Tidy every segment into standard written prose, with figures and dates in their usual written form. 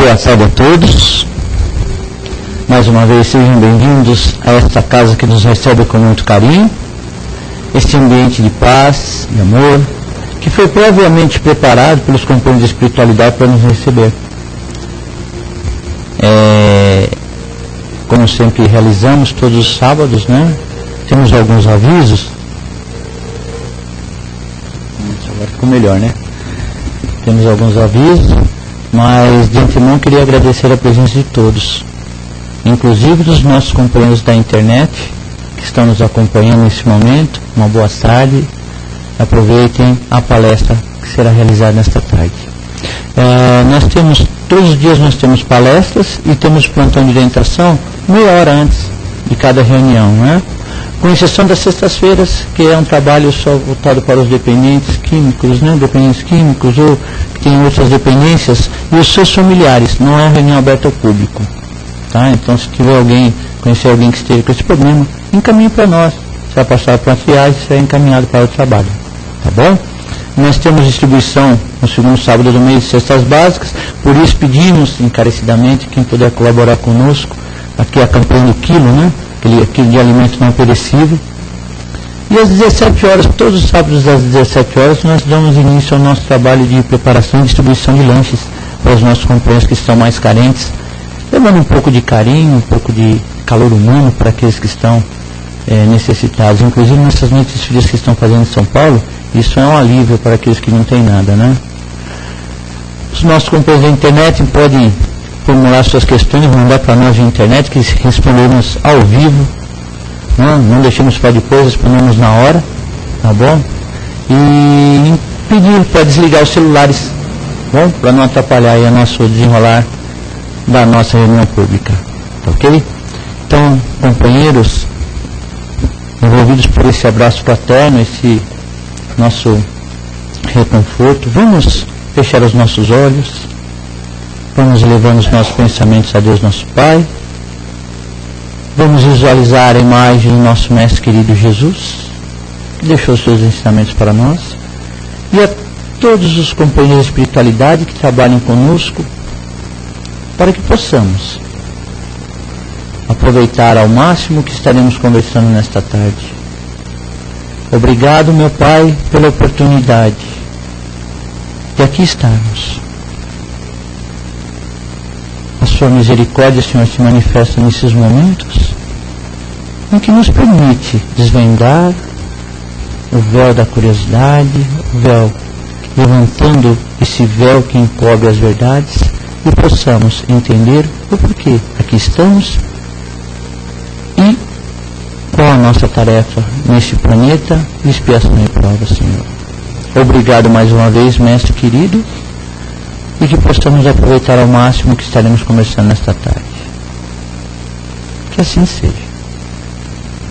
boa tarde a todos. Mais uma vez sejam bem-vindos a esta casa que nos recebe com muito carinho, este ambiente de paz e amor, que foi previamente preparado pelos companheiros de espiritualidade para nos receber. Como sempre realizamos todos os sábados, né? Temos alguns avisos. Agora ficou melhor, né? Temos alguns avisos, mas de antemão queria agradecer a presença de todos, inclusive dos nossos companheiros da internet que estão nos acompanhando nesse momento. Uma boa tarde, aproveitem a palestra que será realizada nesta tarde. Todos os dias nós temos palestras e temos plantão de orientação meia hora antes de cada reunião, né? Com exceção das sextas-feiras, que é um trabalho só voltado para os dependentes químicos, né? Dependentes químicos ou que têm outras dependências, e os seus familiares. Não é reunião aberta ao público, tá? Então, se tiver conhecer alguém que esteja com esse problema, encaminhe para nós. Você vai passar para a triagem e será encaminhado para o trabalho, tá bom? Nós temos distribuição no segundo sábado do mês de cestas básicas, por isso pedimos encarecidamente quem puder colaborar conosco. Aqui a campanha do quilo, né? Aquele quilo de alimento não perecível. E às 17 horas, todos os sábados às 17 horas, nós damos início ao nosso trabalho de preparação e distribuição de lanches para os nossos companheiros que estão mais carentes, levando um pouco de carinho, um pouco de calor humano para aqueles que estão necessitados. Inclusive nessas noites frias que estão fazendo em São Paulo, isso é um alívio para aqueles que não têm nada, né? Os nossos companheiros da internet podem formular suas questões, mandar para nós na internet, que responderemos ao vivo, não deixemos para depois, respondemos na hora, tá bom? E pedir para desligar os celulares, bom? Para não atrapalhar aí o nosso desenrolar da nossa reunião pública, tá ok? Então, companheiros, envolvidos por esse abraço fraterno, esse nosso reconforto, vamos fechar os nossos olhos, vamos elevando os nossos pensamentos a Deus nosso Pai, vamos visualizar a imagem do nosso Mestre querido Jesus, que deixou os seus ensinamentos para nós, e a todos os companheiros de espiritualidade que trabalham conosco, para que possamos aproveitar ao máximo o que estaremos conversando nesta tarde. Obrigado, meu Pai, pela oportunidade de aqui estarmos. A sua misericórdia, Senhor, se manifesta nesses momentos em que nos permite desvendar o véu da curiosidade, o véu, levantando esse véu que encobre as verdades, e possamos entender o porquê aqui estamos e qual a nossa tarefa neste planeta de expiação e prova, Senhor. Obrigado mais uma vez, Mestre querido, e que possamos aproveitar ao máximo o que estaremos conversando nesta tarde. Que assim seja.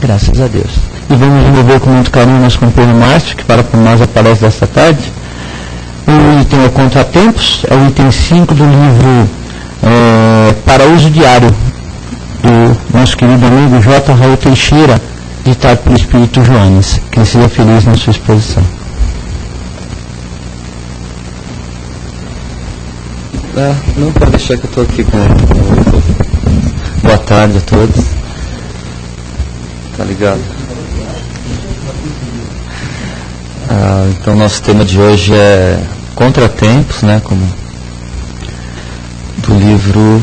Graças a Deus. E vamos envolver com muito carinho o nosso companheiro Márcio, que para por nós a palestra desta tarde. O item é Contratempos, é o item 5 do livro Para Uso Diário, do nosso querido amigo J. Raul Teixeira, ditado pelo Espírito Joanes. Que ele seja feliz na sua exposição. Não pode deixar que eu estou aqui com... Boa tarde a todos. Tá ligado? Então nosso tema de hoje é Contratempos, né? Como do livro...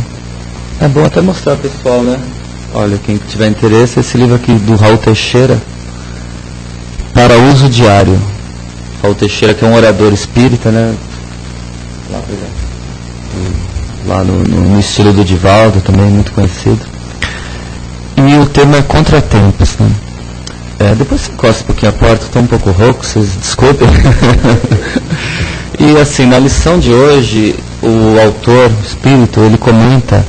É bom até mostrar, pessoal, né? Olha, quem tiver interesse, esse livro aqui do Raul Teixeira, Para Uso Diário. Raul Teixeira, que é um orador espírita, né? Lá no estilo do Divaldo, também muito conhecido. E o tema é Contratempos, né? Depois você encosta um pouquinho a porta, estou um pouco rouco, vocês desculpem. E assim, na lição de hoje, o autor, o espírito, ele comenta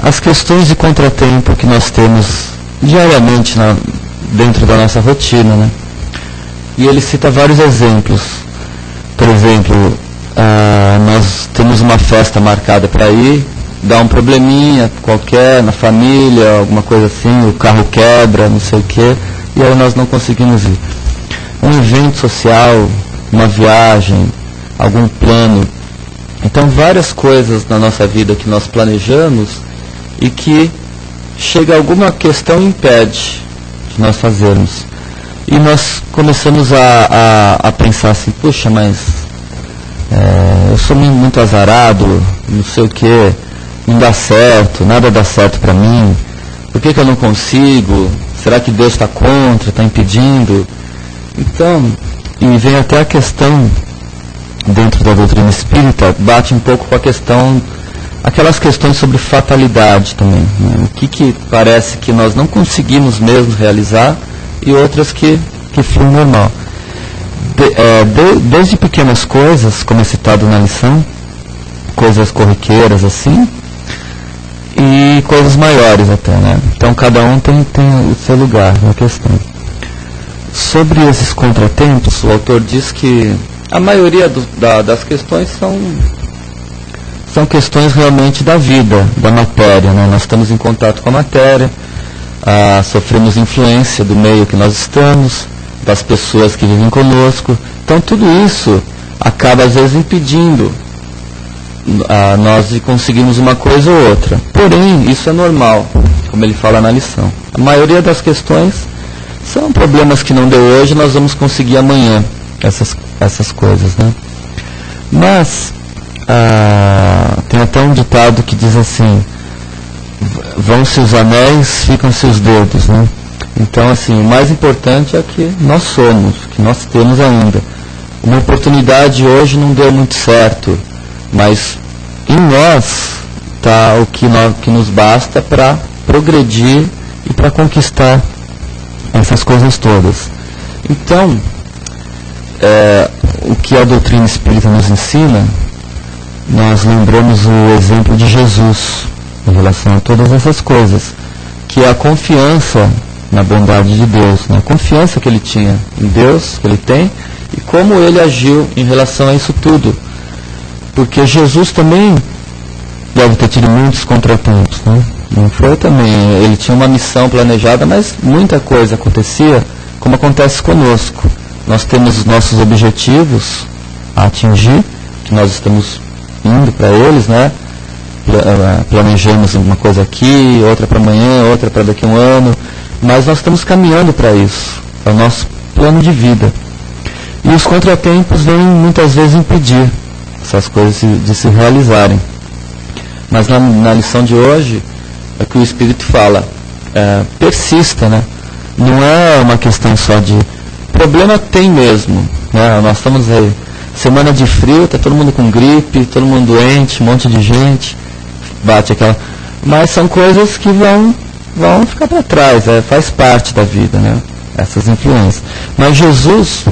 as questões de contratempo que nós temos diariamente dentro da nossa rotina, né? E ele cita vários exemplos. Por exemplo, nós temos uma festa marcada para ir, dá um probleminha qualquer na família, alguma coisa assim, o carro quebra, não sei o quê, e aí nós não conseguimos ir. Um evento social, uma viagem, algum plano Então, várias coisas na nossa vida que nós planejamos e que chega alguma questão e impede de nós fazermos. E nós começamos a pensar assim, puxa, mas eu sou muito azarado, não sei o que, não dá certo, nada dá certo para mim, por que eu não consigo? Será que Deus está contra, está impedindo? Então, e vem até a questão, dentro da doutrina espírita, bate um pouco com a questão, aquelas questões sobre fatalidade também, né? O que parece que nós não conseguimos mesmo realizar e outras que fluem normal. Desde pequenas coisas, como é citado na lição, coisas corriqueiras assim, e coisas maiores até, né? Então cada um tem o seu lugar na questão. Sobre esses contratempos, o autor diz que a maioria das questões são questões realmente da vida, da matéria, né? Nós estamos em contato com a matéria, sofremos influência do meio que nós estamos, das pessoas que vivem conosco. Então tudo isso acaba às vezes impedindo nós de conseguirmos uma coisa ou outra. Porém, isso é normal, como ele fala na lição. A maioria das questões são problemas que não deu hoje, nós vamos conseguir amanhã essas coisas, né? Mas tem até um ditado que diz assim: vão-se os anéis, ficam-se os dedos, né? Então, assim, o mais importante é que nós somos, que nós temos ainda. Uma oportunidade hoje não deu muito certo, mas em nós está o que nos basta para progredir e para conquistar essas coisas todas. Então, o que a doutrina espírita nos ensina, nós lembramos o exemplo de Jesus em relação a todas essas coisas, que é a confiança na bondade de Deus, né? A confiança que ele tinha em Deus, que ele tem, e como ele agiu em relação a isso tudo. Porque Jesus também deve ter tido muitos contratempos, né? Não foi também, ele tinha uma missão planejada, mas muita coisa acontecia, como acontece conosco. Nós temos os nossos objetivos a atingir, que nós estamos indo para eles, né? Planejamos uma coisa aqui, outra para amanhã, outra para daqui a um ano, mas nós estamos caminhando para isso, é o nosso plano de vida. E os contratempos vêm muitas vezes impedir essas coisas de se realizarem. Mas na lição de hoje, é que o Espírito fala, persista, né? Não é uma questão só de... Problema tem mesmo, né? Nós estamos aí, semana de frio, está todo mundo com gripe, todo mundo doente, um monte de gente, bate aquela... Mas são coisas que vão ficar para trás, faz parte da vida, né? Essas influências. Mas Jesus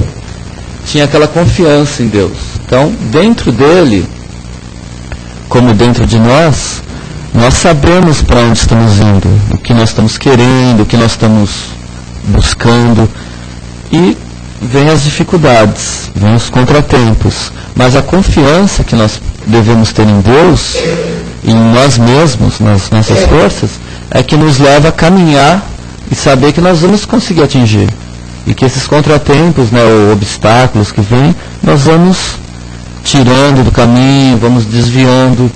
tinha aquela confiança em Deus. Então, dentro dele, como dentro de nós sabemos para onde estamos indo, o que nós estamos querendo, o que nós estamos buscando, e vem as dificuldades, vem os contratempos, mas a confiança que nós devemos ter em Deus, em nós mesmos, nas nossas forças, é que nos leva a caminhar e saber que nós vamos conseguir atingir, e que esses contratempos, né, ou obstáculos que vêm, nós vamos tirando do caminho, vamos desviando.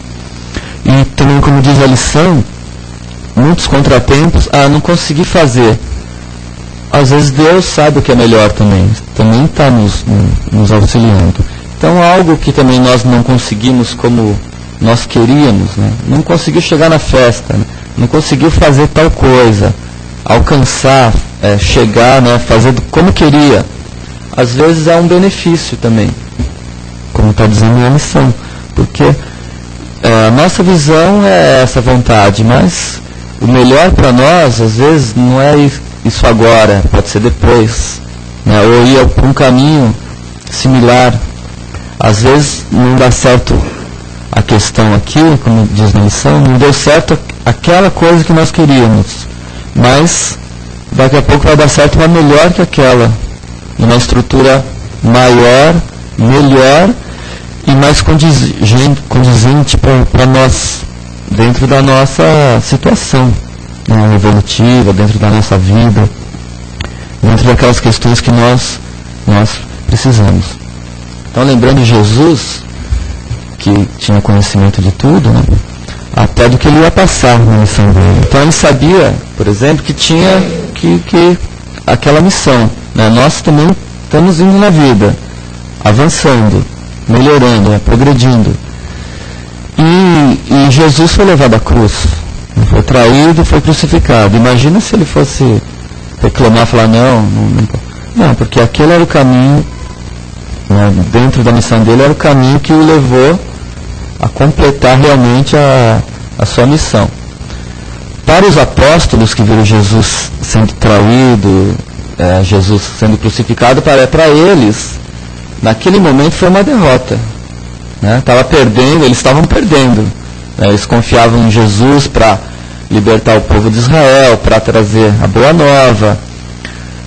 E também, como diz a lição, muitos contratempos, não consegui fazer. Às vezes Deus sabe o que é melhor também está nos auxiliando. Então, algo que também nós não conseguimos como nós queríamos, né? Não conseguiu chegar na festa, né? Não conseguiu fazer tal coisa, alcançar, chegar, né? Fazer como queria. Às vezes é um benefício também, como está dizendo na lição, porque a nossa visão é essa vontade, mas o melhor para nós, às vezes, não é isso agora, pode ser depois, né? Ou ir por um caminho similar. Às vezes não dá certo a questão aqui, como diz na lição, não deu certo aquela coisa que nós queríamos, mas daqui a pouco vai dar certo uma melhor que aquela, uma estrutura maior, melhor e mais condizente para nós, dentro da nossa situação, né, evolutiva, dentro da nossa vida, dentro daquelas questões que nós precisamos. Então, lembrando Jesus, que tinha conhecimento de tudo, né? Até do que ele ia passar na missão dele. Então ele sabia, por exemplo, que tinha que aquela missão, né? Nós também estamos indo na vida, avançando, melhorando, né? Progredindo. E Jesus foi levado à cruz, foi traído, foi crucificado. Imagina se ele fosse reclamar, falar não, porque aquele era o caminho, né? Dentro da missão dele era o caminho que o levou a completar realmente a sua missão. Para os apóstolos que viram Jesus sendo traído, Jesus sendo crucificado, para eles, naquele momento foi uma derrota. Estava perdendo, eles estavam perdendo. Né? Eles confiavam em Jesus para libertar o povo de Israel, para trazer a boa nova,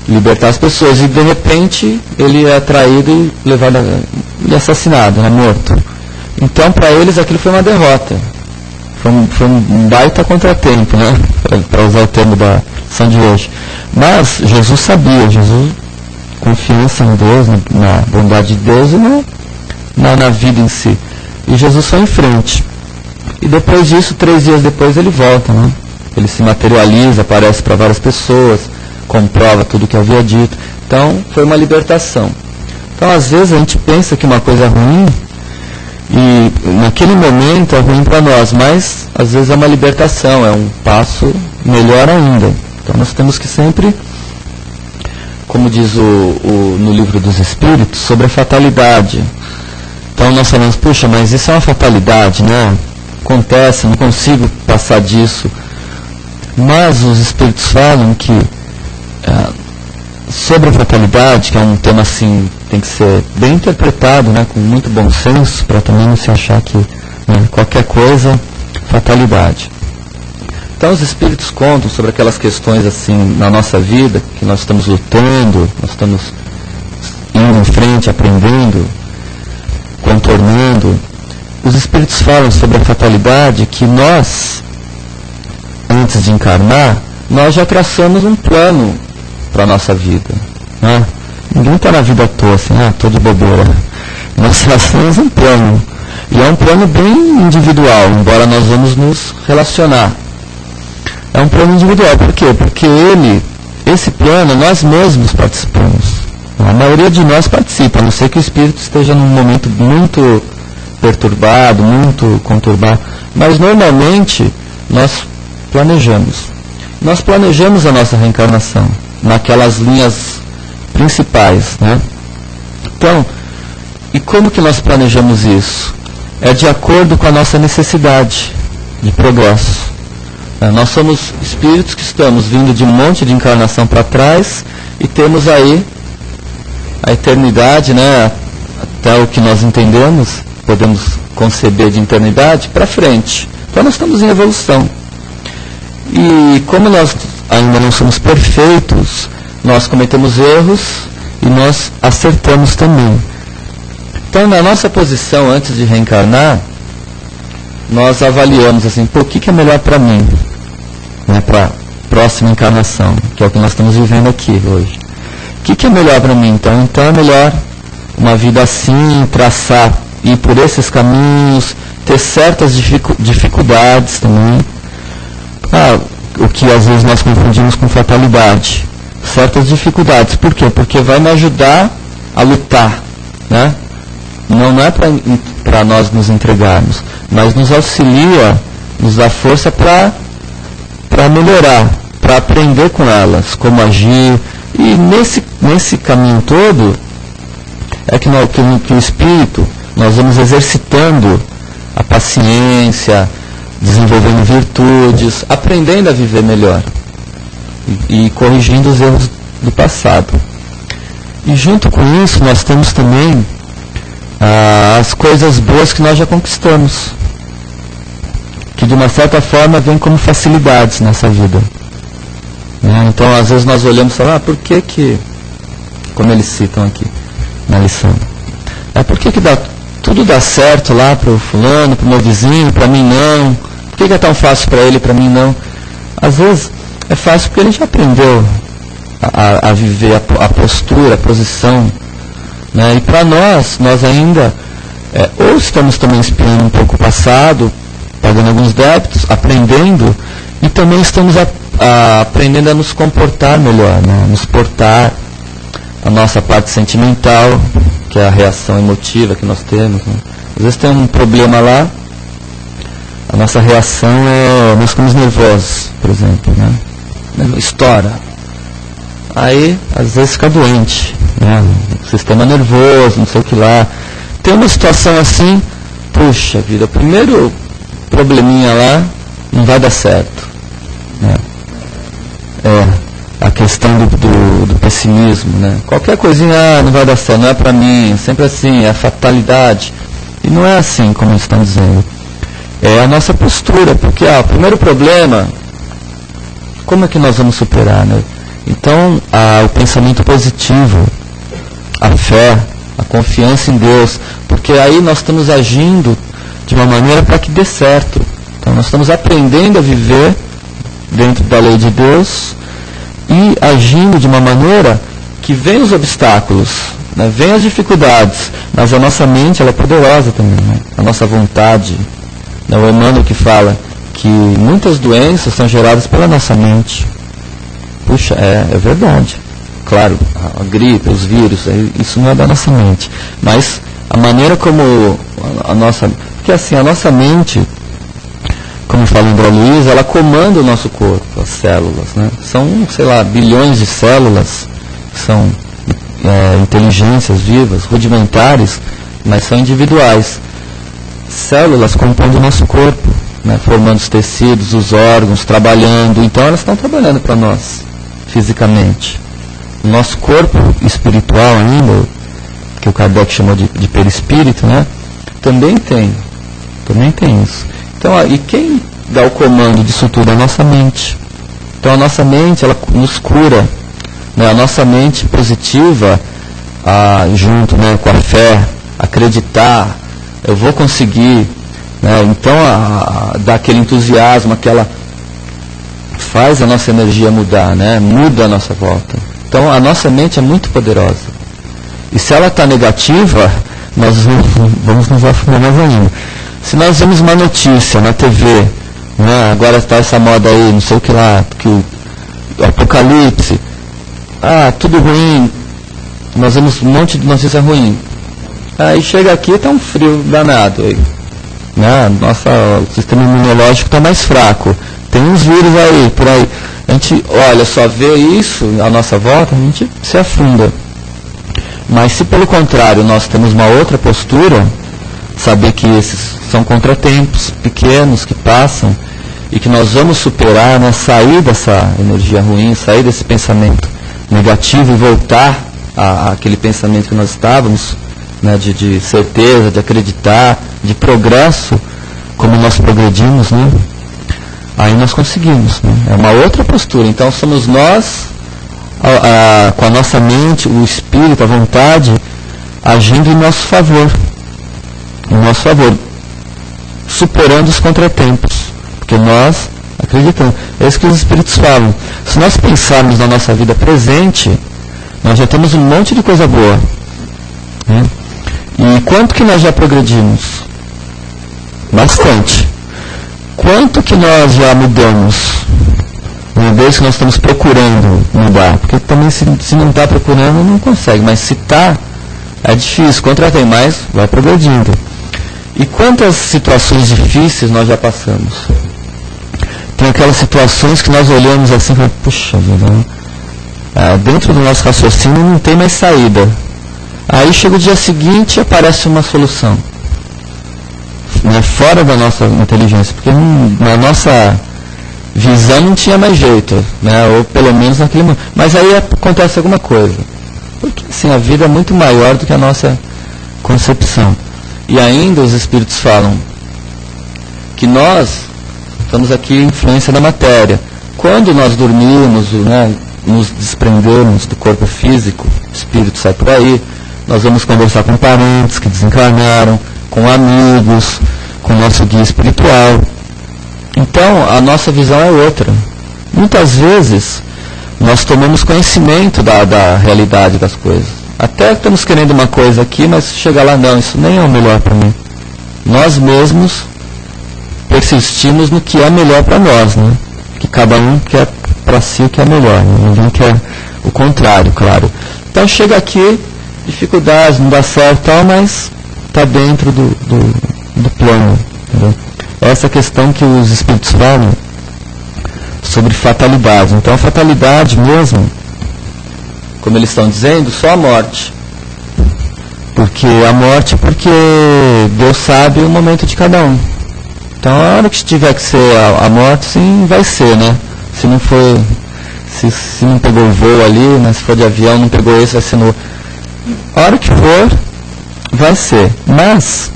libertar as pessoas. E de repente ele é traído e levado e assassinado, morto. Então para eles aquilo foi uma derrota. Foi um baita contratempo, né? Para usar o termo da lição de hoje. Mas Jesus sabia, confiança em Deus, na bondade de Deus e na vida em si. E Jesus foi em frente. E depois disso, 3 dias depois, ele volta, né? Ele se materializa, aparece para várias pessoas, comprova tudo o que havia dito. Então, foi uma libertação. Então, às vezes, a gente pensa que uma coisa é ruim, e naquele momento é ruim para nós, mas às vezes é uma libertação, é um passo melhor ainda. Então, nós temos que sempre, como diz no livro dos Espíritos, sobre a fatalidade. Então nós falamos, puxa, mas isso é uma fatalidade, né? Acontece, não consigo passar disso. Mas os Espíritos falam que sobre a fatalidade, que é um tema assim, tem que ser bem interpretado, né? Com muito bom senso, para também não se achar que qualquer coisa, fatalidade. Então os Espíritos contam sobre aquelas questões assim na nossa vida, que nós estamos lutando, nós estamos indo em frente, aprendendo, contornando. Os Espíritos falam sobre a fatalidade que nós, antes de encarnar, nós já traçamos um plano para a nossa vida. Né? Ninguém está na vida à toa, assim, estou de bobeira. Nós traçamos um plano. E é um plano bem individual, embora nós vamos nos relacionar. É um plano individual. Por quê? Porque esse plano, nós mesmos participamos. A maioria de nós participa, a não ser que o espírito esteja num momento muito perturbado, muito conturbado. Mas normalmente nós planejamos. Nós planejamos a nossa reencarnação naquelas linhas principais, né? Então, e como que nós planejamos isso? É de acordo com a nossa necessidade de progresso. Nós somos espíritos que estamos vindo de um monte de encarnação para trás e temos aí a eternidade, né? Até o que nós entendemos, podemos conceber de eternidade para frente. Então nós estamos em evolução. E como nós ainda não somos perfeitos, nós cometemos erros e nós acertamos também. Então na nossa posição antes de reencarnar, nós avaliamos assim, o que é melhor para mim? Para a próxima encarnação, que é o que nós estamos vivendo aqui hoje. O que é melhor para mim? Então é melhor uma vida assim, traçar, ir por esses caminhos, ter certas dificuldades também. O que às vezes nós confundimos com fatalidade. Certas dificuldades. Por quê? Porque vai me ajudar a lutar. Né? Não é para nós nos entregarmos, mas nos auxilia, nos dá força para melhorar, para aprender com elas, como agir. E nesse caminho todo é que o espírito, nós vamos exercitando a paciência, desenvolvendo virtudes, aprendendo a viver melhor e corrigindo os erros do passado. E junto com isso nós temos também as coisas boas que nós já conquistamos, que de uma certa forma vêm como facilidades nessa vida. Então às vezes nós olhamos e falamos, por que, como eles citam aqui na lição, por que tudo dá certo lá para o fulano, para o meu vizinho, para mim não? Por que é tão fácil para ele e para mim não? Às vezes é fácil porque ele já aprendeu a viver a postura, a posição. Né? E para nós ainda Ou estamos também espiando um pouco o passado, pagando alguns débitos, aprendendo, e também estamos aprendendo a nos comportar melhor, né? Nos portar, a nossa parte sentimental, que é a reação emotiva que nós temos, né? Às vezes tem um problema lá, a nossa reação nós ficamos nervosos, por exemplo, né? Estoura. Aí, às vezes fica doente, né? O sistema nervoso, não sei o que lá. Tem uma situação assim, puxa vida, o primeiro probleminha lá não vai dar certo, né? A questão do pessimismo, né? Qualquer coisinha, não vai dar certo, não é pra mim, sempre assim, é a fatalidade. E não é assim como eles estão dizendo. É a nossa postura, porque o primeiro problema, como é que nós vamos superar, né? Então, o pensamento positivo, a fé, a confiança em Deus, porque aí nós estamos agindo de uma maneira para que dê certo. Então, nós estamos aprendendo a viver dentro da lei de Deus e agindo de uma maneira que vem os obstáculos, né? Vem as dificuldades, mas a nossa mente ela é poderosa também, né? A nossa vontade. Né? O Emmanuel que fala que muitas doenças são geradas pela nossa mente. Puxa, é verdade. Claro, a gripe, os vírus, isso não é da nossa mente. Mas a maneira como a nossa... Porque assim, a nossa mente, como fala André Luiz, ela comanda o nosso corpo, as células, né? São, sei lá, bilhões de células, são inteligências vivas, rudimentares, mas são individuais. Células compõem o nosso corpo, né? Formando os tecidos, os órgãos, trabalhando. Então elas estão trabalhando para nós, fisicamente. O nosso corpo espiritual ainda, que o Kardec chamou de perispírito, né? Também tem isso. Então, e quem dá o comando disso tudo? É a nossa mente. Então a nossa mente, ela nos cura, né? A nossa mente positiva, junto, né, com a fé, acreditar, eu vou conseguir, né? Então dá aquele entusiasmo, faz a nossa energia mudar, né? Muda a nossa volta. Então a nossa mente é muito poderosa. E se ela está negativa, nós vamos nos afundar mais ainda. Se nós vemos uma notícia na TV, né? Agora está essa moda aí, não sei o que lá, que o apocalipse, tudo ruim, nós vemos um monte de notícia ruim. Aí chega aqui, está um frio danado aí, né? O sistema imunológico está mais fraco, tem uns vírus aí, por aí. A gente, olha, só vê isso à nossa volta, a gente se afunda. Mas se pelo contrário nós temos uma outra postura, saber que esses são contratempos pequenos que passam e que nós vamos superar, né? Sair dessa energia ruim, sair desse pensamento negativo e voltar àquele pensamento que nós estávamos, né? De certeza, de acreditar, de progresso, como nós progredimos, né? Aí nós conseguimos, né? É uma outra postura. Então somos nós, com a nossa mente, o espírito, a vontade, agindo em nosso favor, superando os contratempos, porque nós acreditamos. É isso que os espíritos falam. Se nós pensarmos na nossa vida presente, nós já temos um monte de coisa boa, né? E quanto que nós já progredimos? Bastante. Quanto que nós já mudamos? Uma vez que nós estamos procurando mudar, porque também se não está procurando não consegue, mas se está, é difícil, contratem mais, vai progredindo. E quantas situações difíceis nós já passamos? Tem aquelas situações que nós olhamos assim e falamos, puxa vida, dentro do nosso raciocínio não tem mais saída. Aí chega o dia seguinte e aparece uma solução, né, fora da nossa inteligência, porque na nossa visão não tinha mais jeito, né, ou pelo menos naquele momento. Mas aí acontece alguma coisa, porque assim, a vida é muito maior do que a nossa concepção. E ainda os espíritos falam que nós estamos aqui em influência da matéria. Quando nós dormimos, né, nos desprendemos do corpo físico, o espírito sai por aí, nós vamos conversar com parentes que desencarnaram, com amigos, com o nosso guia espiritual. Então, a nossa visão é outra. Muitas vezes, nós tomamos conhecimento da realidade das coisas. Até estamos querendo uma coisa aqui, mas chega lá, não, isso nem é o melhor para mim. Nós mesmos persistimos no que é melhor para nós, né? Que cada um quer para si o que é melhor, né? Ninguém quer o contrário, claro. Então chega aqui, dificuldades, não dá certo e tal, mas está dentro do plano. Entendeu? Essa questão que os espíritos falam sobre fatalidade. Então a fatalidade mesmo, como eles estão dizendo, só a morte. Porque Deus sabe o momento de cada um. Então a hora que tiver que ser a morte, sim, vai ser, né? Se não for, se não pegou o voo ali, né? Se for de avião, não pegou esse, vai ser no... A hora que for, vai ser. Mas,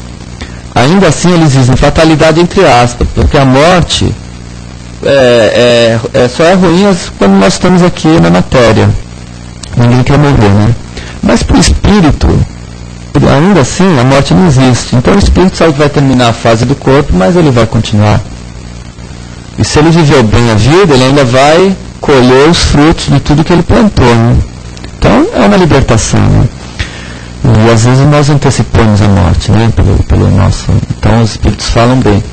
ainda assim eles dizem fatalidade entre aspas, porque a morte só é ruim quando nós estamos aqui na matéria. Ninguém quer morrer, né? Mas para o espírito, ainda assim, a morte não existe. Então o espírito sabe que vai terminar a fase do corpo, mas ele vai continuar. E se ele viveu bem a vida, ele ainda vai colher os frutos de tudo que ele plantou, né? Então é uma libertação, né? E às vezes nós antecipamos a morte, né? Pelo nosso... Então os espíritos falam bem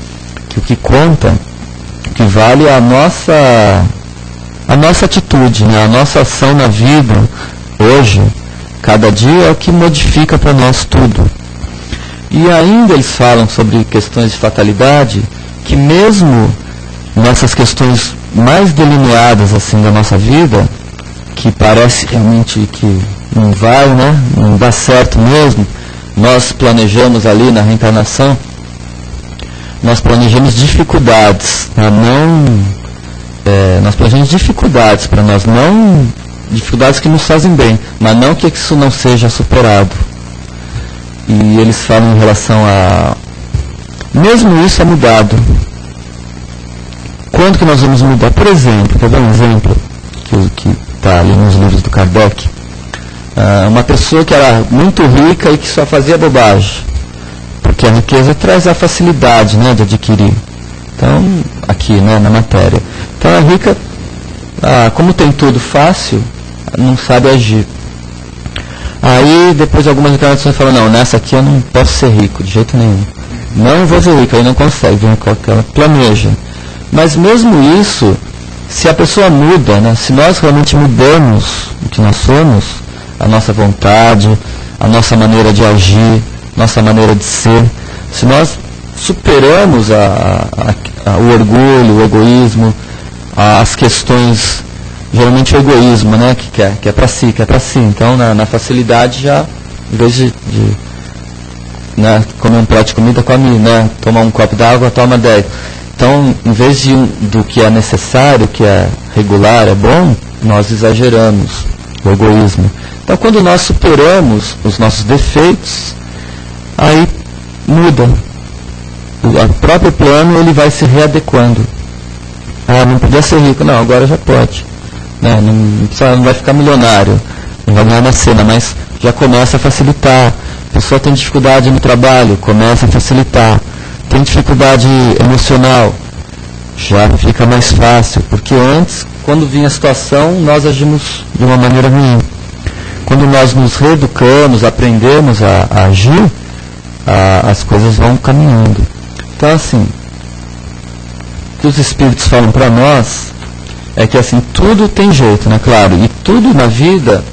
que o que conta, o que vale é a nossa atitude, né? A nossa ação na vida, hoje, cada dia é o que modifica para nós tudo. E ainda eles falam sobre questões de fatalidade, que mesmo nessas questões mais delineadas assim da nossa vida, que parece realmente que não vai, né? Não dá certo mesmo, nós planejamos ali na reencarnação, nós planejamos dificuldades, né? Nós planejamos dificuldades para nós, não dificuldades que nos fazem bem, mas não que isso não seja superado. E eles falam em relação a... Mesmo isso é mudado. Quando que nós vamos mudar? Por exemplo, quer dar um exemplo que está ali nos livros do Kardec? Uma pessoa que era muito rica e que só fazia bobagem. Porque a riqueza traz a facilidade, né, de adquirir. Então, aqui, né, na matéria. Então a rica, como tem tudo fácil, não sabe agir. Aí, depois de algumas encarnações, fala, não, nessa aqui eu não posso ser rico, de jeito nenhum. Não vou ser rico, aí não consegue, vem com aquela, planeja. Mas mesmo isso, se a pessoa muda, né, se nós realmente mudamos o que nós somos, a nossa vontade, a nossa maneira de agir, nossa maneira de ser, se nós superamos o orgulho, o egoísmo, as questões, geralmente o egoísmo, né, que é para si, Então, na facilidade já, em vez de né, comer um prato de comida, come, né, tomar um copo d'água, toma 10. Então, em vez do que é necessário, que é regular, é bom, nós exageramos o egoísmo. Então, quando nós superamos os nossos defeitos, aí muda. O próprio plano, ele vai se readequando. Não podia ser rico, não, agora já pode. Né? Não vai ficar milionário, não vai ganhar na cena, mas já começa a facilitar. A pessoa tem dificuldade no trabalho, começa a facilitar. Tem dificuldade emocional, já fica mais fácil, porque antes, quando vinha a situação, nós agimos de uma maneira ruim. Quando nós nos reeducamos, aprendemos a agir, as coisas vão caminhando. Então, assim, o que os espíritos falam para nós é que, assim, tudo tem jeito, né? Claro, e tudo na vida,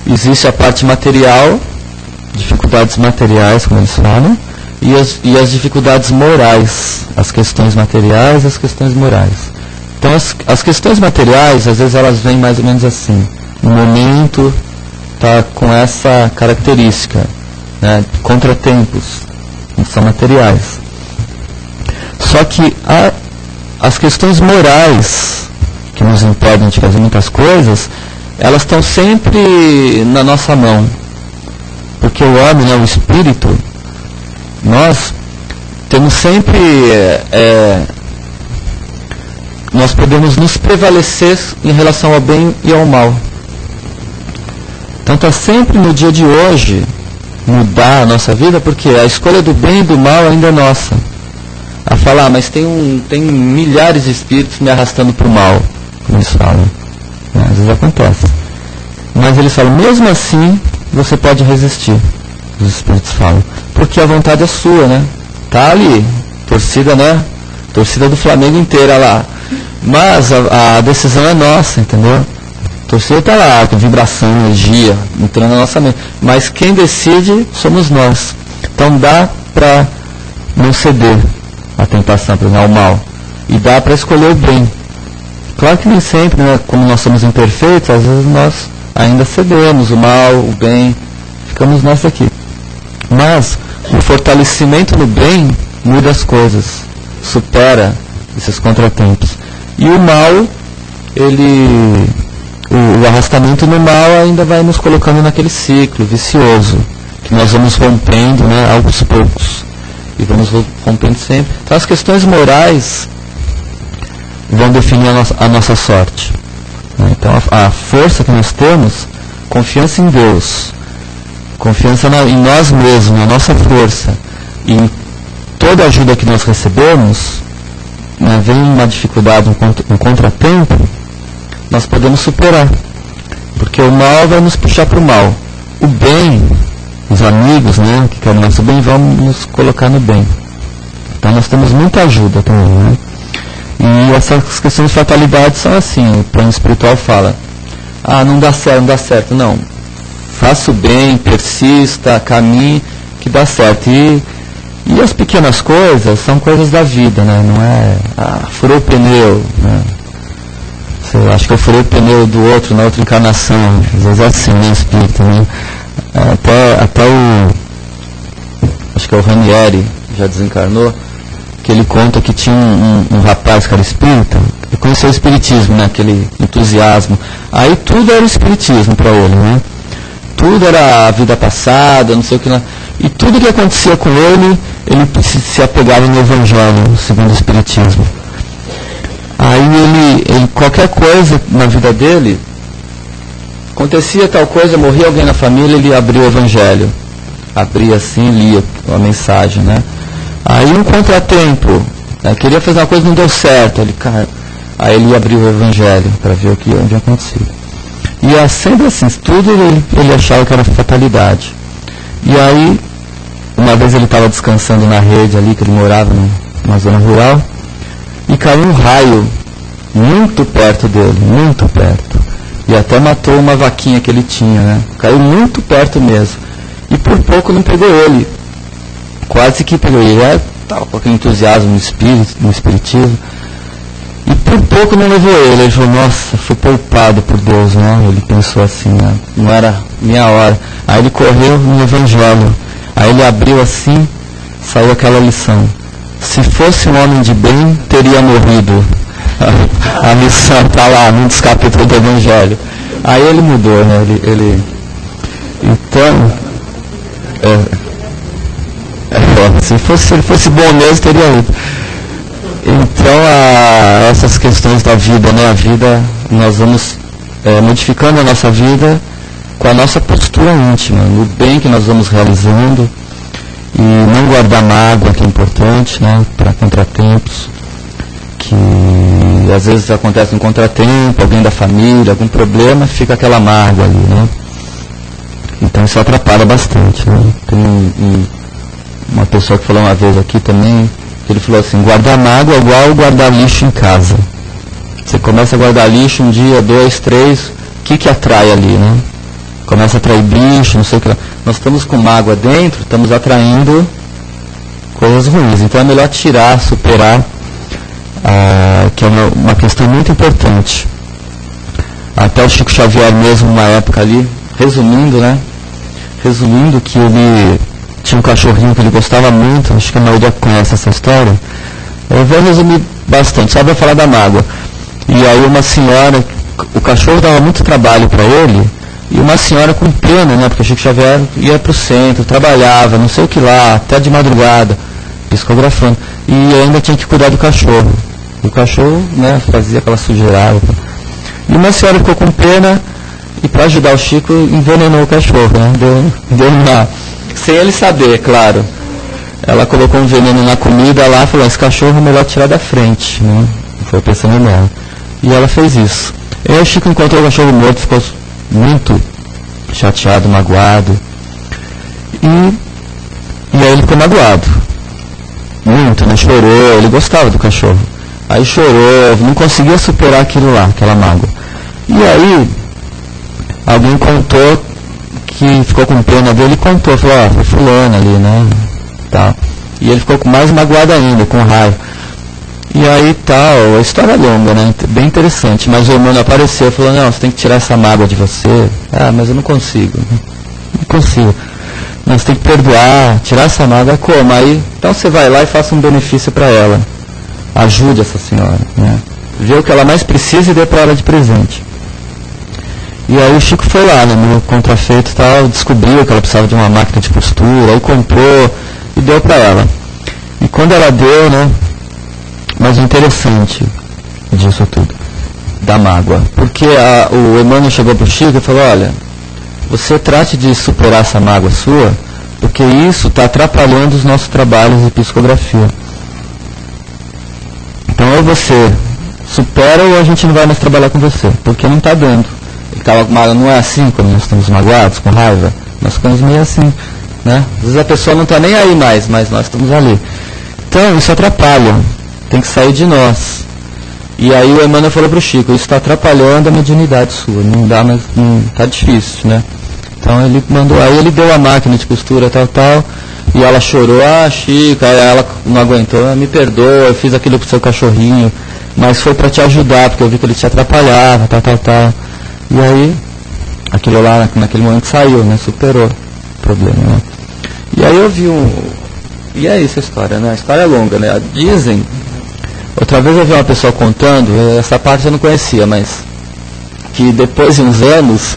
existe a parte material, dificuldades materiais, como eles falam, e as dificuldades morais, as questões materiais e as questões morais. Então, as questões materiais, às vezes elas vêm mais ou menos assim. No momento, está com essa característica, né? Contratempos, não são materiais. Só que as questões morais, que nos impedem de fazer muitas coisas, elas estão sempre na nossa mão. Porque o homem, né, o espírito, nós temos sempre, nós podemos nos prevalecer em relação ao bem e ao mal. Então está sempre no dia de hoje mudar a nossa vida, porque a escolha do bem e do mal ainda é nossa. A falar, mas tem milhares de espíritos me arrastando para o mal, como eles falam. Às vezes acontece. Mas eles falam, mesmo assim, você pode resistir. Os espíritos falam. Porque a vontade é sua, né? Tá ali, torcida, né? Torcida do Flamengo inteira lá. Mas a decisão é nossa, entendeu? A torcida está lá, com vibração, energia, entrando na nossa mente. Mas quem decide somos nós. Então dá para não ceder à tentação, ao mal. E dá para escolher o bem. Claro que nem sempre, né? Como nós somos imperfeitos, às vezes nós ainda cedemos o mal, o bem. Ficamos nós aqui. Mas o fortalecimento no bem muda as coisas. Supera esses contratempos. E o mal, o arrastamento no mal ainda vai nos colocando naquele ciclo vicioso, que nós vamos rompendo, né, aos poucos. E vamos rompendo sempre. Então as questões morais vão definir a nossa sorte. Então a força que nós temos, confiança em Deus, confiança em nós mesmos, na nossa força, e em toda ajuda que nós recebemos, né, vem uma dificuldade, um contratempo, nós podemos superar. Porque o mal vai nos puxar para o mal. O bem, os amigos, né, que querem nosso bem, vão nos colocar no bem. Então nós temos muita ajuda também, né? E essas questões de fatalidade são assim, o plano espiritual fala, não dá certo, não. Faça o bem, persista, caminhe, que dá certo. E as pequenas coisas são coisas da vida, né? Não é, furou o pneu, né? Acho que eu furei o pneu do outro na outra encarnação. Às vezes é assim, né, espírito, né? Até acho que é o Ranieri, já desencarnou, que ele conta que tinha um rapaz que era espírita, e conheceu o espiritismo, né? Aquele entusiasmo. Aí tudo era o espiritismo para ele, né? Tudo era a vida passada, não sei o que lá. E tudo que acontecia com ele se apegava no Evangelho, segundo o Espiritismo. Aí ele qualquer coisa na vida dele, acontecia tal coisa, morria alguém na família, ele abria o Evangelho. Abria assim, lia a mensagem, né? Aí um contratempo, queria fazer uma coisa e não deu certo. Aí ele abriu o Evangelho para ver onde ia acontecer. E é sempre assim, tudo ele achava que era fatalidade. E aí, uma vez ele estava descansando na rede ali, que ele morava numa zona rural, e caiu um raio muito perto dele, muito perto. E até matou uma vaquinha que ele tinha, né? Caiu muito perto mesmo. E por pouco não pegou ele. Quase que pegou ele. Estava com aquele entusiasmo no espiritismo. E por pouco não levou ele. Ele falou, nossa, fui poupado por Deus, né? Ele pensou assim, né? Não era minha hora. Aí ele correu no Evangelho. Aí ele abriu assim, saiu aquela lição. Se fosse um homem de bem, teria morrido. A lição está lá, num dos capítulos do Evangelho. Aí ele mudou, né? Então, se ele fosse bom mesmo, teria ido. Então, essas questões da vida, né? A vida, nós vamos modificando a nossa vida com a nossa postura íntima, no bem que nós vamos realizando, e não guardar mágoa, que é importante, né? Para contratempos, que às vezes acontece um contratempo, alguém da família, algum problema, fica aquela mágoa ali, né? Então isso atrapalha bastante, né? Tem uma pessoa que falou uma vez aqui também, que ele falou assim, guardar mágoa é igual guardar lixo em casa. Você começa a guardar lixo um dia, 2, 3, o que atrai ali, né? Começa a atrair bicho, não sei o que lá. Nós estamos com mágoa dentro, estamos atraindo coisas ruins. Então é melhor tirar, superar, que é uma questão muito importante. Até o Chico Xavier mesmo, numa época ali, resumindo, que ele tinha um cachorrinho que ele gostava muito, acho que a maioria conhece essa história. Eu vou resumir bastante, só para falar da mágoa. E aí uma senhora, o cachorro dava muito trabalho para ele, e uma senhora com pena, né, porque o Chico Xavier ia para o centro, trabalhava, não sei o que lá, até de madrugada, psicografando, e ainda tinha que cuidar do cachorro. E o cachorro, né, fazia aquela sujeirada. E uma senhora ficou com pena, e para ajudar o Chico, envenenou o cachorro, né, deu uma... Sem ele saber, claro. Ela colocou um veneno na comida lá, falou, esse cachorro é melhor tirar da frente, né? Foi pensando nela. E ela fez isso. E aí o Chico encontrou o cachorro morto, ficou muito chateado, magoado. E aí ele ficou magoado. Muito, né? Chorou, ele gostava do cachorro. Aí chorou, não conseguia superar aquilo lá, aquela mágoa. E aí, alguém contou que ficou com pena dele e contou, falou, ó, foi fulano ali, né? Tá. E ele ficou mais magoado ainda, com raiva. E aí tal, a história é longa, né? Bem interessante. Mas o irmão apareceu e falou, não, você tem que tirar essa mágoa de você. Ah, mas eu não consigo. Não consigo. Não, você tem que perdoar, tirar essa mágoa. Como? Aí, então você vai lá e faça um benefício para ela. Ajude essa senhora, né? Vê o que ela mais precisa e dê para ela de presente. E aí o Chico foi lá, né, no contrafeito e tal, descobriu que ela precisava de uma máquina de costura, aí comprou e deu para ela. E quando ela deu, né, mas o interessante disso tudo, da mágoa, porque o Emmanuel chegou pro Chico e falou, olha, você trate de superar essa mágoa sua, porque isso está atrapalhando os nossos trabalhos de psicografia. Então ou você supera ou a gente não vai mais trabalhar com você, porque não está dando. Não é assim quando nós estamos magoados, com raiva, nós ficamos meio assim, né? Às vezes a pessoa não está nem aí mais, mas nós estamos ali. Então isso atrapalha, tem que sair de nós. E aí o Emmanuel falou para o Chico, isso está atrapalhando a mediunidade sua, não dá mais, está difícil, né? Então ele mandou, aí ele deu a máquina de costura, tal, e ela chorou, Chico, aí ela não aguentou, me perdoa, eu fiz aquilo pro seu cachorrinho, mas foi para te ajudar, porque eu vi que ele te atrapalhava, tal. E aí, aquilo lá, naquele momento saiu, né? Superou o problema, né? E aí eu vi E é isso a história, né? A história é longa, né? Dizem... Outra vez eu vi uma pessoa contando, essa parte eu não conhecia, mas... Que depois de uns anos...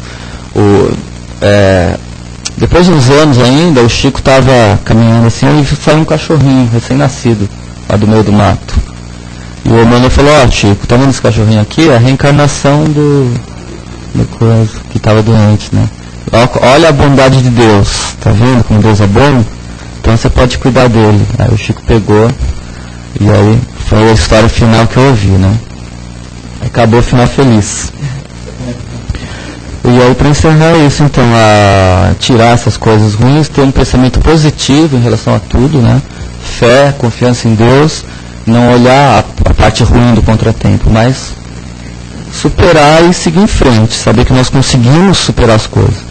Depois de uns anos ainda, o Chico estava caminhando assim e saiu um cachorrinho recém-nascido, lá do meio do mato. E o Emmanuel falou, Chico, tá vendo esse cachorrinho aqui? É a reencarnação do coisa que estava doente, né? Olha a bondade de Deus, tá vendo como Deus é bom? Então você pode cuidar dele. Aí o Chico pegou e aí foi a história final que eu ouvi, né? Acabou o final feliz. E aí para encerrar isso, então, tirar essas coisas ruins, ter um pensamento positivo em relação a tudo, né? Fé, confiança em Deus, não olhar a parte ruim do contratempo, mas superar e seguir em frente, saber que nós conseguimos superar as coisas.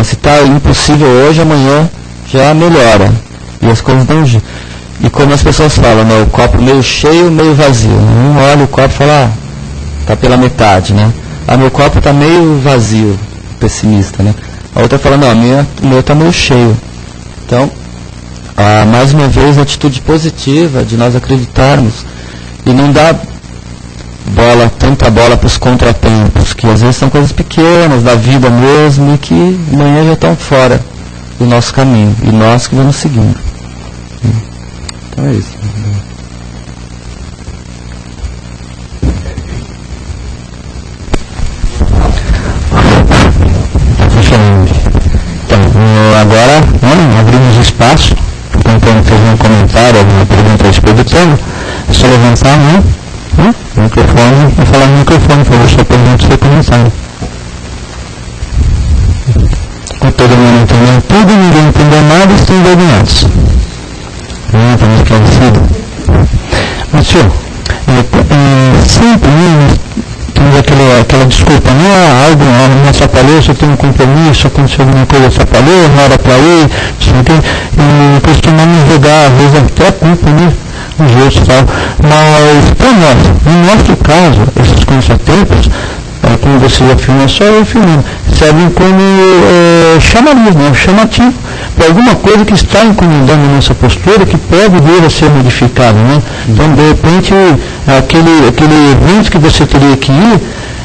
Se está impossível hoje, amanhã já melhora. E as coisas dão jeito. E como as pessoas falam, né, o copo meio cheio, meio vazio. Um olha o copo e fala, está pela metade, né? Meu copo está meio vazio, pessimista, né? A outra fala, não, o meu está meio cheio. Então, mais uma vez, a atitude positiva de nós acreditarmos e não dar tanta bola para os contratempos, que às vezes são coisas pequenas da vida mesmo e que amanhã já estão fora do nosso caminho e nós que vamos seguindo. Então é isso. Então, agora abrimos espaço. Tentando fazer um comentário, alguma pergunta a respeito do tema. É só levantar, né? O microfone, vou falar no microfone para você perguntar o seu comentário. Com todo mundo entendendo tudo, ninguém entendeu nada e estão envergonhados. Está muito esclarecido. Mas, senhor, sempre temos aquela desculpa, algo me atrapalhou, se eu tenho um compromisso, aconteceu alguma coisa atrapalhou, não era para ir, e costumamos jogar, às vezes, até a culpa, né? Os outros e tal. Mas, para nós, no nosso caso, esses contratempos, como você já filmou, só eu filmando, servem como chamativo para alguma coisa que está incomodando a nossa postura, que pode vir a ser modificada, né? Então, de repente, aquele evento que você teria que ir,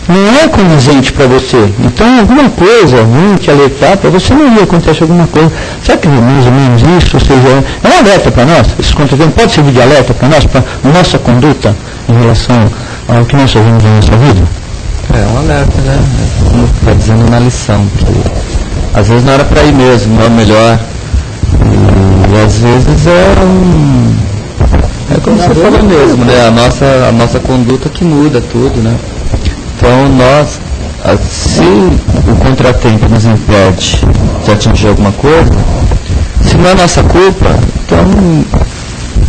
não é condizente para você. Então, alguma coisa, te alertar, para você não ir, acontece alguma coisa. Será que é mais ou menos isso? Ou seja, é um alerta para nós. Esse contratempo pode servir de alerta para nós, para nossa conduta em relação ao que nós fazemos na nossa vida? É um alerta, né? Como está dizendo na lição, que às vezes não era para ir mesmo, não é o melhor. E às vezes é como você falou mesmo, né? A nossa conduta que muda tudo, né? Então nós se o contratempo nos impede de atingir alguma coisa, se não é nossa culpa, então,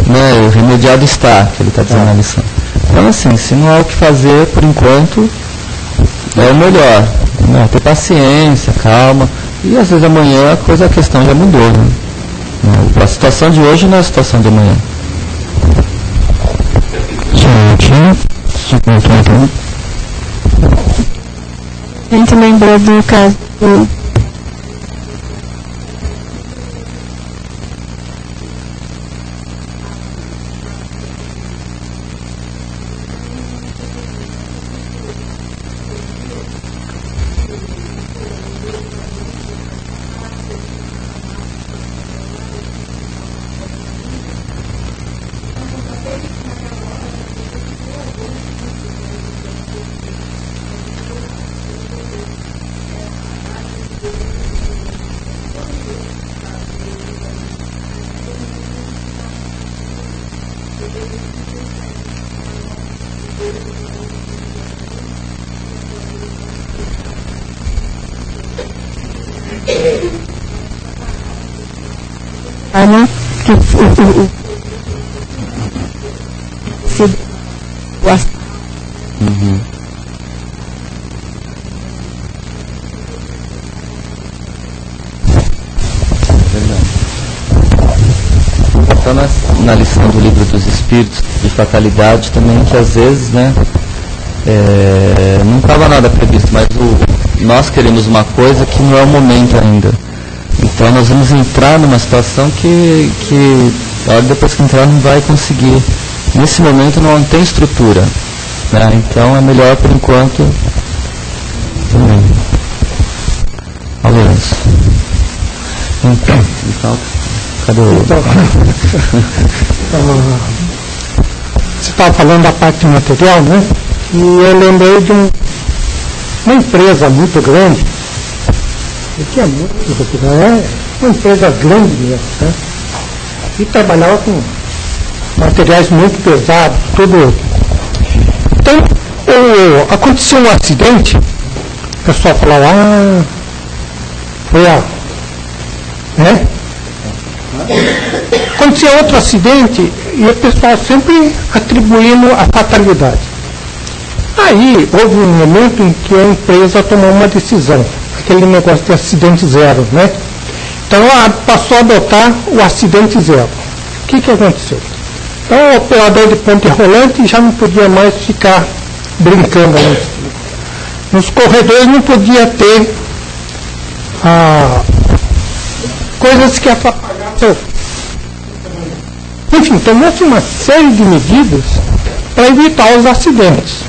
né, o remediado está, que ele está dizendo na lição. Então, assim, se não há o que fazer, por enquanto, é o melhor, né, ter paciência, calma, e às vezes amanhã a questão já mudou, né? A situação de hoje não é a situação de amanhã. A gente lembrou do caso do Então, na lição do Livro dos Espíritos, de fatalidade também, que às vezes, né, não estava nada previsto, mas nós queremos uma coisa que não é o momento ainda. Então nós vamos entrar numa situação que depois que entrar não vai conseguir. Nesse momento não tem estrutura, né? Então é melhor por enquanto. Lourenço. Então, cadê o... Você estava falando da parte material, né? E eu lembrei de uma empresa muito grande, que é muito, né? Uma empresa grande mesmo, né? E trabalhava com materiais muito pesados, tudo. Então, aconteceu um acidente, o pessoal falava, foi né? Aconteceu outro acidente e o pessoal sempre atribuindo a fatalidade. Aí houve um momento em que a empresa tomou uma decisão, aquele negócio de acidente zero, né? Então ela passou a adotar o acidente zero. O que aconteceu? Então o operador de ponte rolante já não podia mais ficar brincando nos corredores, não podia ter coisas que atrapalhassem. Enfim, tomou-se uma série de medidas para evitar os acidentes.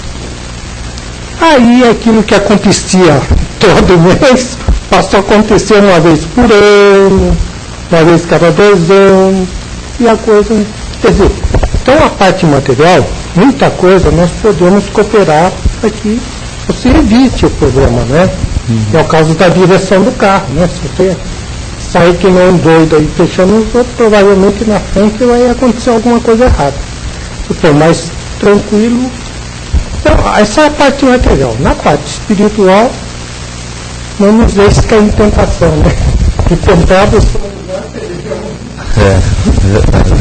Aí aquilo que acontecia todo mês passou a acontecer uma vez por ano, uma vez cada 2 anos, e a coisa, quer dizer, então a parte material, muita coisa nós podemos cooperar para que você evite o problema, né? É o caso da direção do carro, né? Se você sair que nem um doido aí fechando os outros, provavelmente na frente vai acontecer alguma coisa errada. Se for mais tranquilo. Então, essa é a parte material. Na parte espiritual, não nos deixe cair em tentação, né? Que tentados são verdade.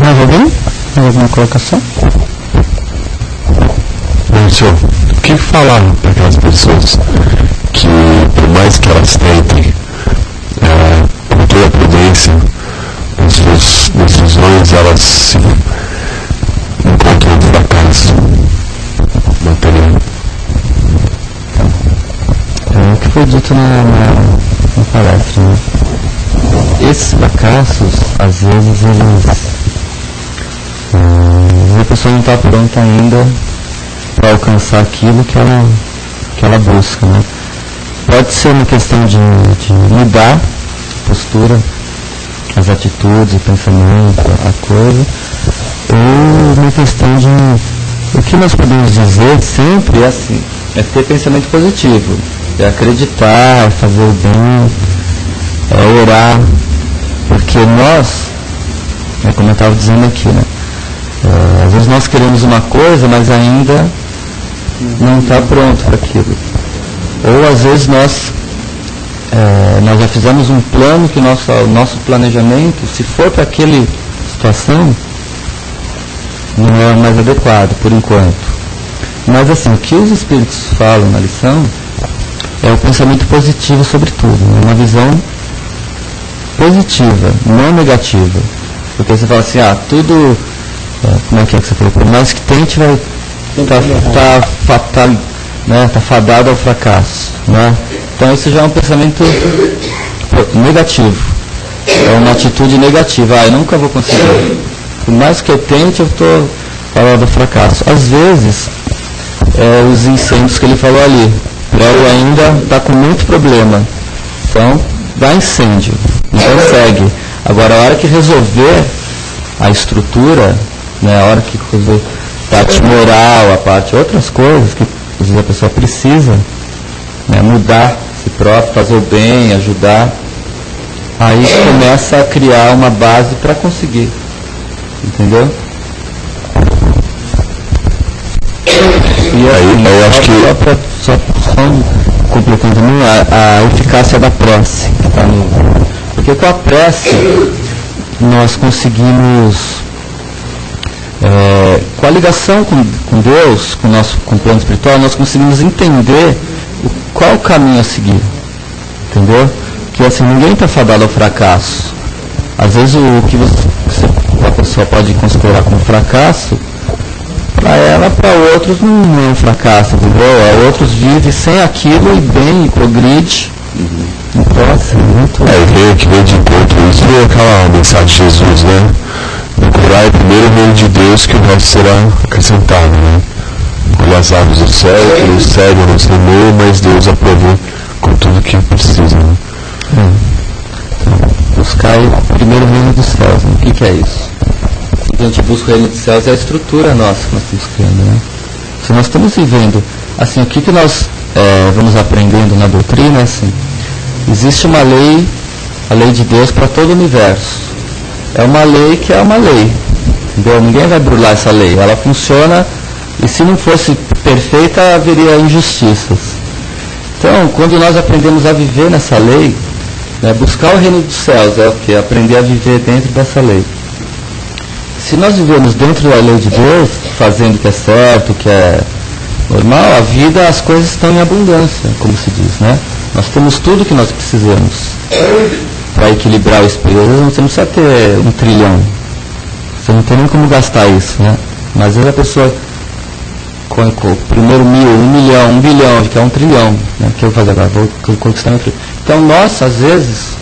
Mais alguém? Mais alguma colocação? Senhor, o que falar para aquelas pessoas que, por mais que elas tentem, com toda a prudência, nas suas decisões, elas se encontram um fracasso material? É o que foi dito na palestra, né? Esses fracassos, às vezes, a pessoa não está pronta ainda para alcançar aquilo que ela busca, né? Pode ser uma questão de mudar a postura, as atitudes, o pensamento, a coisa, ou uma questão de... O que nós podemos dizer sempre é assim, é ter pensamento positivo, é acreditar, é fazer o bem, é orar, porque nós, como eu estava dizendo aqui, né? Às vezes nós queremos uma coisa, mas ainda não está pronto para aquilo. Ou às vezes nós já fizemos um plano que o nosso planejamento, se for para aquela situação, não é o mais adequado por enquanto. Mas assim, o que os Espíritos falam na lição é o pensamento positivo sobre tudo, uma visão positiva, não negativa. Porque você fala assim, tudo, como é que você falou, por mais que tente, vai tá fadado ao fracasso, né? Então isso já é um pensamento negativo, é uma atitude negativa. Eu nunca vou conseguir, por mais que eu tente, eu estou falando do fracasso. Às vezes, os incêndios que ele falou ali, o prédio ainda está com muito problema, então dá incêndio, não consegue. Agora, a hora que resolver a estrutura, né, a hora que resolver a parte moral, a parte outras coisas que às vezes a pessoa precisa, né, mudar a si próprio, fazer o bem, ajudar, aí começa a criar uma base para conseguir, entendeu? E assim, eu acho que só completando a eficácia da prece, que tá porque com a prece nós conseguimos, com a ligação com Deus, com o plano espiritual, nós conseguimos entender qual o caminho a seguir, entendeu? Que assim, ninguém está fadado ao fracasso. Às vezes o que a pessoa pode considerar como fracasso, para ela, para outros não é um fracasso, entendeu? Outros vivem sem aquilo e bem, e progride. Então, assim, muito... que veio de encontro isso é aquela mensagem de Jesus, né? Procurai primeiro o reino de Deus, que o resto será acrescentado, né? Olha as aves do céu, que o céu não se nomeia, mas Deus aprovou com tudo que precisa, né? Então, buscar o primeiro reino dos céus, né? O que é isso? Quando a gente busca o reino dos céus, é a estrutura nossa que nós estamos criando, né? Se nós estamos vivendo, assim, o que nós vamos aprendendo na doutrina, assim, existe uma lei, a lei de Deus para todo o universo. É uma lei que é uma lei, entendeu? Ninguém vai burlar essa lei, ela funciona, e se não fosse perfeita, haveria injustiças. Então, quando nós aprendemos a viver nessa lei, né, buscar o reino dos céus é o que? Aprender a viver dentro dessa lei. Se nós vivemos dentro da lei de Deus, fazendo o que é certo, o que é normal, a vida, as coisas estão em abundância, como se diz, né? Nós temos tudo que nós precisamos para equilibrar o espírito. Às vezes você não precisa ter 1 trilhão, você não tem nem como gastar isso, né? Mas às vezes a pessoa com o primeiro 1.000, 1 milhão, 1 bilhão, que é 1 trilhão, né? O que eu vou fazer agora? Vou conquistar 1 trilhão. Então nós, às vezes,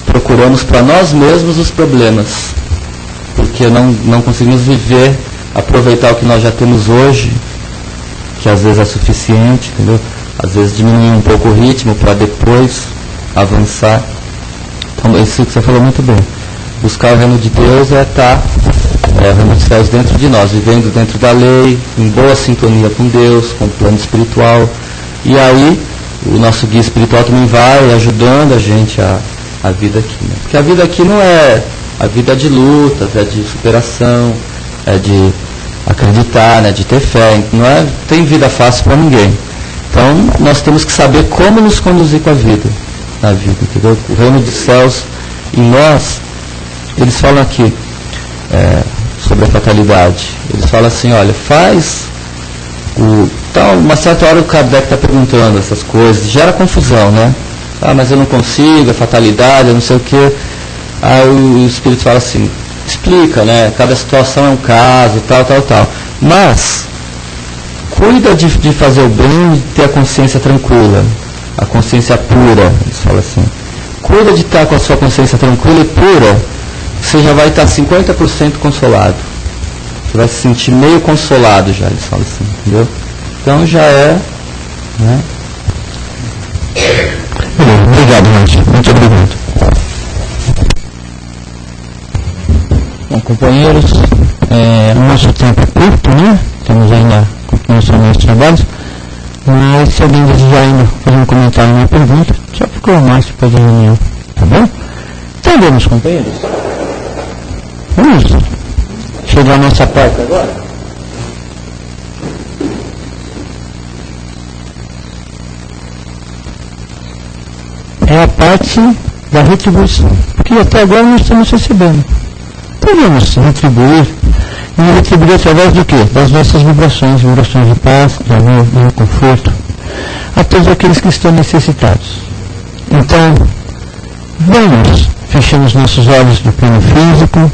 procuramos para nós mesmos os problemas, porque não conseguimos viver, aproveitar o que nós já temos hoje, que às vezes é suficiente, entendeu? Às vezes diminuir um pouco o ritmo para depois avançar. Então, isso que você falou muito bem. Buscar o reino de Deus é estar, o reino dos céus dentro de nós, vivendo dentro da lei, em boa sintonia com Deus, com o plano espiritual. E aí, o nosso guia espiritual também vai ajudando a gente a vida aqui, né? Porque a vida aqui não é a vida de lutas, é de superação, é de acreditar, né, de ter fé. Não tem vida fácil para ninguém. Então, nós temos que saber como nos conduzir com a vida, na vida, entendeu? O reino dos céus em nós, eles falam aqui sobre a fatalidade. Eles falam assim, olha, faz então, uma certa hora o Kardec está perguntando essas coisas, gera confusão, né? Mas eu não consigo, a fatalidade, eu não sei o quê. Aí o Espírito fala assim, explica, né? Cada situação é um caso, tal. Mas, cuida de fazer o bem e ter a consciência tranquila, a consciência pura, eles falam assim. Cuida de estar com a sua consciência tranquila e pura, você já vai estar 50% consolado. Você vai se sentir meio consolado já, eles falam assim, entendeu? Então já é, né? Obrigado, Márcio. Muito obrigado. Bom, companheiros, o nosso tempo é curto, né? Temos ainda continuação dos trabalhos, mas se alguém desejar ainda fazer um comentário, uma pergunta, só ficou mais depois da reunião, tá bom? Então vamos, companheiros. Vamos Chega a nossa parte agora. É a parte da retribuição. Porque até agora nós estamos recebendo. Podemos retribuir. E retribuir através do quê? Das nossas vibrações de paz, de amor, de conforto, a todos aqueles que estão necessitados. Então, vamos fechando os nossos olhos do plano físico,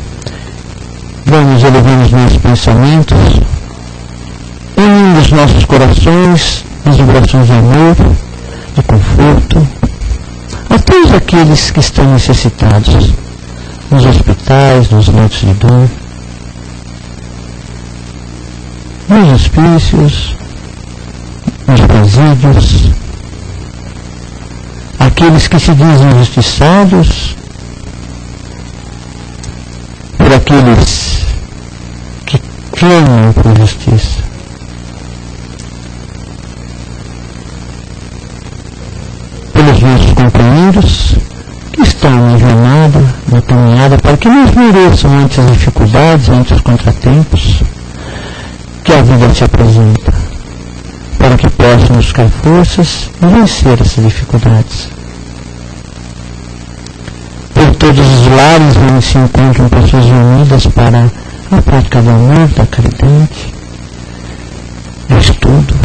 vamos elevando os nossos pensamentos, unindo os nossos corações, as vibrações de amor, de conforto, a todos aqueles que estão necessitados, nos hospitais, nos leitos de dor, nos hospícios, nos presídios, aqueles que se dizem injustiçados, por aqueles que clamam por justiça. Pelos nossos companheiros que estão na jornada, na caminhada, para que nos mereçam ante as dificuldades, ante os contratempos que a vida te apresenta, para que possam buscar forças e vencer essas dificuldades. Por todos os lares onde se encontram pessoas reunidas para a prática do amor, da caridade, do estudo,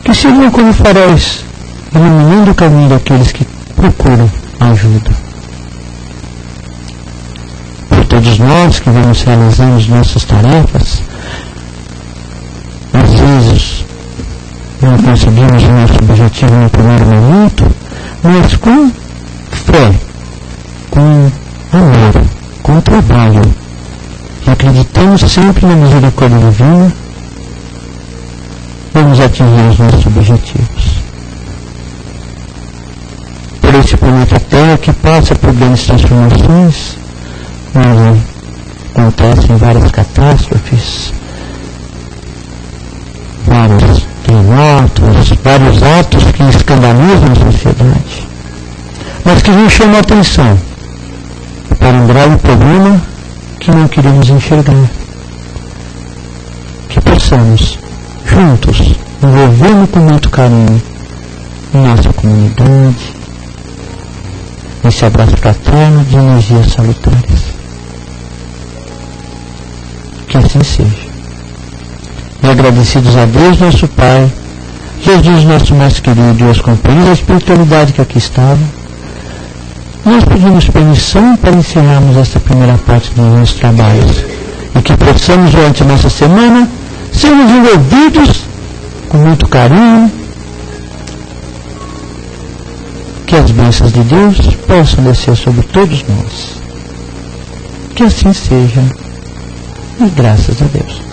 que sirvam como faróis, iluminando o caminho daqueles que procuram ajuda. Por todos nós que vamos realizando as nossas tarefas, às vezes não conseguimos o nosso objetivo no primeiro momento, mas com fé, com amor, com trabalho, e acreditamos sempre na misericórdia divina, vamos atingir os nossos objetivos. Por esse planeta Terra que passa por grandes transformações, onde acontecem várias catástrofes, vários terremotos, vários atos que escandalizam a sociedade, mas que nos chamam a atenção para um grave problema que não queremos enxergar. Que possamos, juntos, envolvendo com muito carinho nossa comunidade, esse abraço fraterno de energias salutares. Que assim seja. E agradecidos a Deus, nosso Pai, Jesus, nosso mais querido, e aos companheiros da espiritualidade que aqui estavam, nós pedimos permissão para encerrarmos esta primeira parte dos nossos trabalhos e que possamos, durante a nossa semana, sermos envolvidos com muito carinho, que as bênçãos de Deus possam descer sobre todos nós. Que assim seja, e graças a Deus.